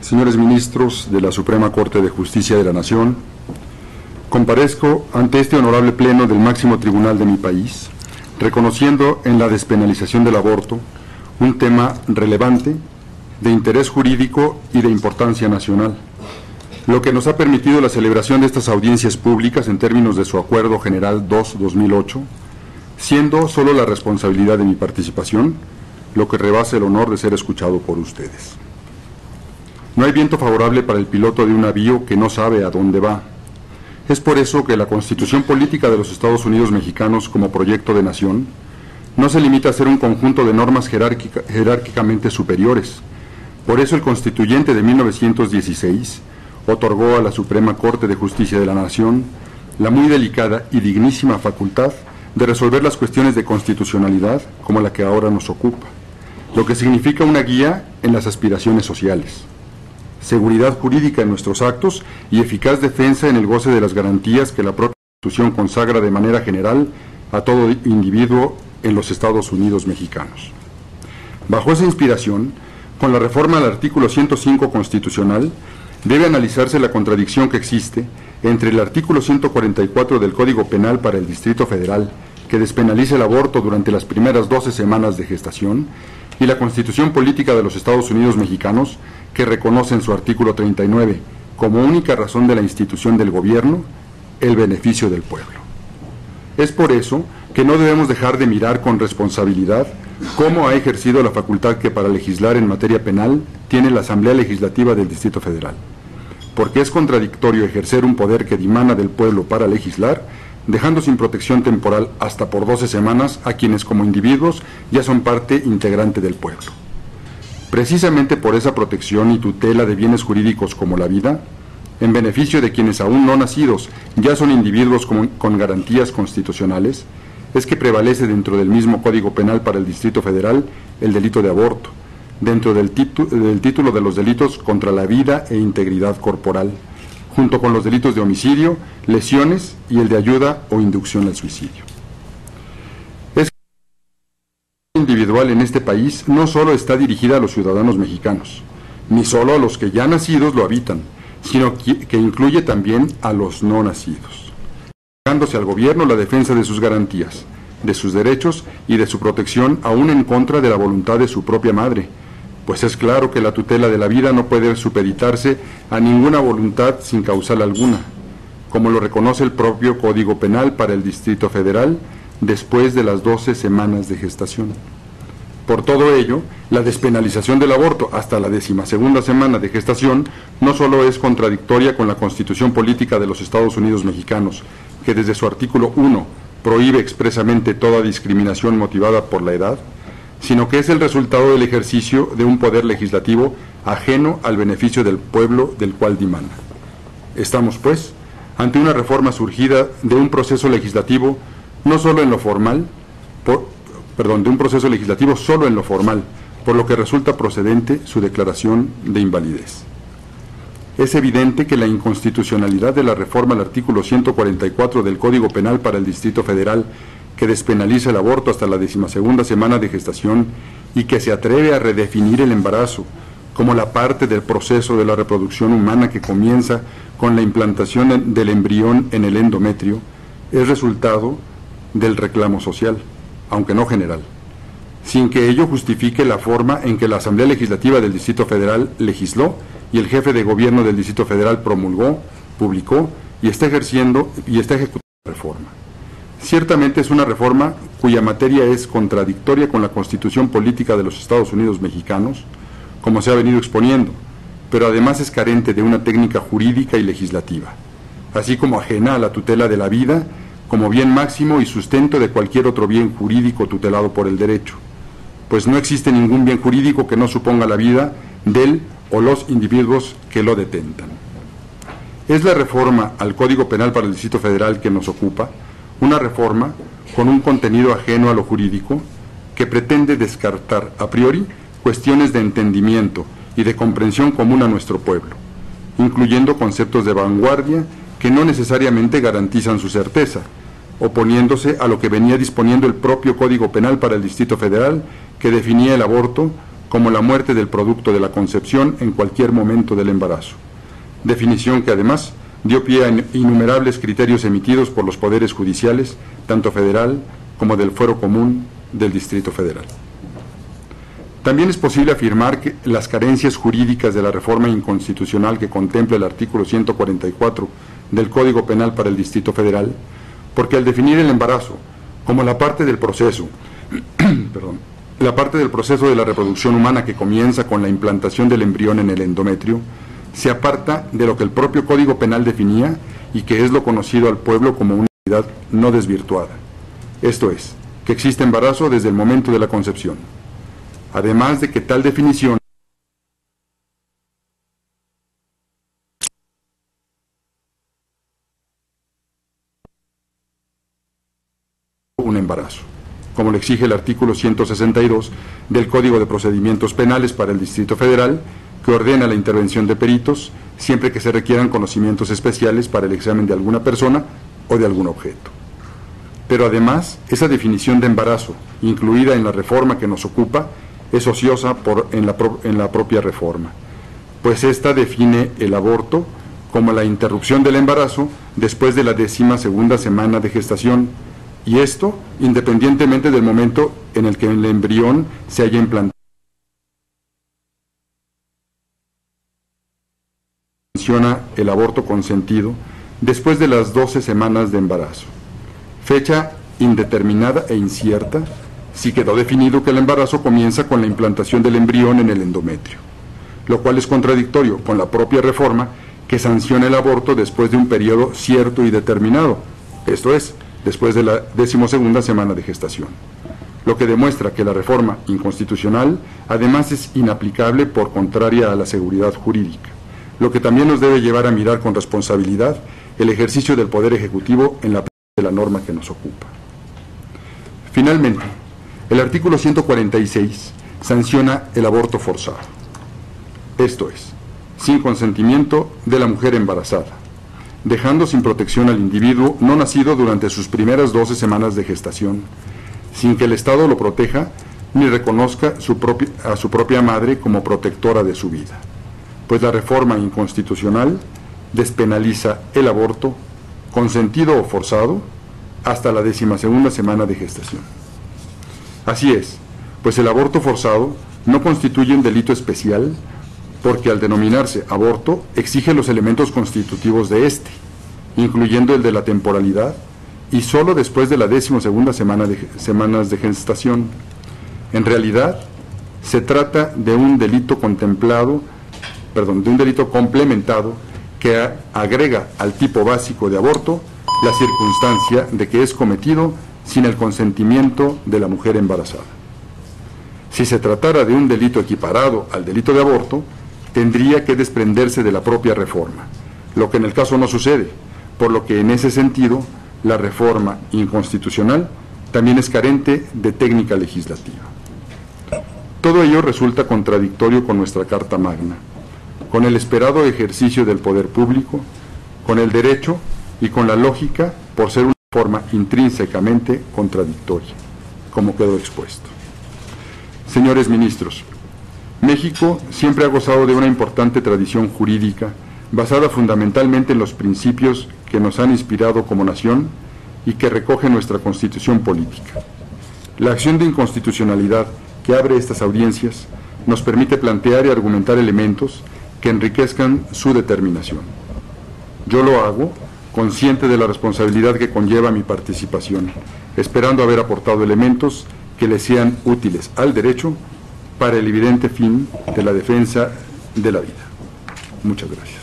señores ministros de la Suprema Corte de Justicia de la Nación, comparezco ante este honorable pleno del máximo tribunal de mi país, reconociendo en la despenalización del aborto un tema relevante, de interés jurídico y de importancia nacional, lo que nos ha permitido la celebración de estas audiencias públicas en términos de su Acuerdo General 2-2008, siendo solo la responsabilidad de mi participación lo que rebasa el honor de ser escuchado por ustedes. No hay viento favorable para el piloto de un navío que no sabe a dónde va. Es por eso que la Constitución Política de los Estados Unidos Mexicanos como proyecto de nación no se limita a ser un conjunto de normas jerárquicamente superiores. Por eso el Constituyente de 1916 otorgó a la Suprema Corte de Justicia de la Nación la muy delicada y dignísima facultad de resolver las cuestiones de constitucionalidad como la que ahora nos ocupa, lo que significa una guía en las aspiraciones sociales, seguridad jurídica en nuestros actos y eficaz defensa en el goce de las garantías que la propia Constitución consagra de manera general a todo individuo en los Estados Unidos mexicanos. Bajo esa inspiración, con la reforma al artículo 105 constitucional, debe analizarse la contradicción que existe entre el artículo 144 del Código Penal para el Distrito Federal, que despenaliza el aborto durante las primeras 12 semanas de gestación, y la Constitución Política de los Estados Unidos Mexicanos, que reconoce en su artículo 39, como única razón de la institución del gobierno, el beneficio del pueblo. Es por eso que no debemos dejar de mirar con responsabilidad cómo ha ejercido la facultad que para legislar en materia penal tiene la Asamblea Legislativa del Distrito Federal, porque es contradictorio ejercer un poder que dimana del pueblo para legislar, dejando sin protección temporal hasta por 12 semanas a quienes como individuos ya son parte integrante del pueblo. Precisamente por esa protección y tutela de bienes jurídicos como la vida, en beneficio de quienes aún no nacidos ya son individuos con garantías constitucionales, es que prevalece dentro del mismo Código Penal para el Distrito Federal el delito de aborto, dentro del título de los delitos contra la vida e integridad corporal, junto con los delitos de homicidio, lesiones y el de ayuda o inducción al suicidio. Es que la individual en este país no solo está dirigida a los ciudadanos mexicanos, ni solo a los que ya nacidos lo habitan, sino que incluye también a los no nacidos, dándose al gobierno la defensa de sus garantías, de sus derechos y de su protección aún en contra de la voluntad de su propia madre, pues es claro que la tutela de la vida no puede supeditarse a ninguna voluntad sin causal alguna, como lo reconoce el propio Código Penal para el Distrito Federal después de las 12 semanas de gestación. Por todo ello, la despenalización del aborto hasta la 12ª semana de gestación no solo es contradictoria con la Constitución Política de los Estados Unidos Mexicanos, que desde su artículo 1 prohíbe expresamente toda discriminación motivada por la edad, sino que es el resultado del ejercicio de un poder legislativo ajeno al beneficio del pueblo del cual dimana. Estamos, pues, ante una reforma surgida de un proceso legislativo no solo en lo formal, de un proceso legislativo solo en lo formal, por lo que resulta procedente su declaración de invalidez. Es evidente que la inconstitucionalidad de la reforma al artículo 144 del Código Penal para el Distrito Federal, que despenaliza el aborto hasta la 12ª semana de gestación y que se atreve a redefinir el embarazo como la parte del proceso de la reproducción humana que comienza con la implantación del embrión en el endometrio, es resultado del reclamo social, aunque no general, sin que ello justifique la forma en que la Asamblea Legislativa del Distrito Federal legisló y el jefe de gobierno del Distrito Federal promulgó, publicó y está ejecutando la reforma. Ciertamente es una reforma cuya materia es contradictoria con la Constitución Política de los Estados Unidos Mexicanos, como se ha venido exponiendo, pero además es carente de una técnica jurídica y legislativa, así como ajena a la tutela de la vida como bien máximo y sustento de cualquier otro bien jurídico tutelado por el derecho, pues no existe ningún bien jurídico que no suponga la vida del o los individuos que lo detentan. Es la reforma al Código Penal para el Distrito Federal que nos ocupa, una reforma con un contenido ajeno a lo jurídico que pretende descartar a priori cuestiones de entendimiento y de comprensión común a nuestro pueblo, incluyendo conceptos de vanguardia que no necesariamente garantizan su certeza, oponiéndose a lo que venía disponiendo el propio Código Penal para el Distrito Federal, que definía el aborto como la muerte del producto de la concepción en cualquier momento del embarazo, definición que además dio pie a innumerables criterios emitidos por los poderes judiciales, tanto federal como del Fuero Común del Distrito Federal. También es posible afirmar que las carencias jurídicas de la reforma inconstitucional que contempla el artículo 144 del Código Penal para el Distrito Federal, porque al definir el embarazo como la parte del proceso, la parte del proceso de la reproducción humana que comienza con la implantación del embrión en el endometrio, se aparta de lo que el propio Código Penal definía y que es lo conocido al pueblo como una realidad no desvirtuada. Esto es, que existe embarazo desde el momento de la concepción. Además de que tal definición un embarazo, como lo exige el artículo 162 del Código de Procedimientos Penales para el Distrito Federal, que ordena la intervención de peritos siempre que se requieran conocimientos especiales para el examen de alguna persona o de algún objeto. Pero además, esa definición de embarazo, incluida en la reforma que nos ocupa, es ociosa en la propia reforma, pues ésta define el aborto como la interrupción del embarazo después de la 12ª semana de gestación, y esto independientemente del momento en el que el embrión se haya implantado. Menciona el aborto consentido después de las 12 semanas de embarazo, fecha indeterminada e incierta, si quedó definido que el embarazo comienza con la implantación del embrión en el endometrio, lo cual es contradictorio con la propia reforma que sanciona el aborto después de un periodo cierto y determinado, esto es, después de la 12ª semana de gestación, lo que demuestra que la reforma inconstitucional además es inaplicable por contraria a la seguridad jurídica, lo que también nos debe llevar a mirar con responsabilidad el ejercicio del Poder Ejecutivo en la aplicación de la norma que nos ocupa. Finalmente, el artículo 146 sanciona el aborto forzado, esto es, sin consentimiento de la mujer embarazada, dejando sin protección al individuo no nacido durante sus primeras 12 semanas de gestación, sin que el Estado lo proteja ni reconozca a su propia madre como protectora de su vida, pues la reforma inconstitucional despenaliza el aborto, consentido o forzado, hasta la 12ª semana de gestación. Así es, pues el aborto forzado no constituye un delito especial porque al denominarse aborto exige los elementos constitutivos de este, incluyendo el de la temporalidad, y solo después de la 12ª semanas de gestación. En realidad, se trata de un delito complementado que agrega al tipo básico de aborto la circunstancia de que es cometido sin el consentimiento de la mujer embarazada. Si se tratara de un delito equiparado al delito de aborto, tendría que desprenderse de la propia reforma, lo que en el caso no sucede, por lo que en ese sentido la reforma inconstitucional también es carente de técnica legislativa. Todo ello resulta contradictorio con nuestra Carta Magna, con el esperado ejercicio del poder público, con el derecho y con la lógica por ser una forma intrínsecamente contradictoria, como quedó expuesto. Señores ministros, México siempre ha gozado de una importante tradición jurídica basada fundamentalmente en los principios que nos han inspirado como nación y que recoge nuestra Constitución política. La acción de inconstitucionalidad que abre estas audiencias nos permite plantear y argumentar elementos que enriquezcan su determinación. Yo lo hago consciente de la responsabilidad que conlleva mi participación, esperando haber aportado elementos que le sean útiles al derecho para el evidente fin de la defensa de la vida. Muchas gracias.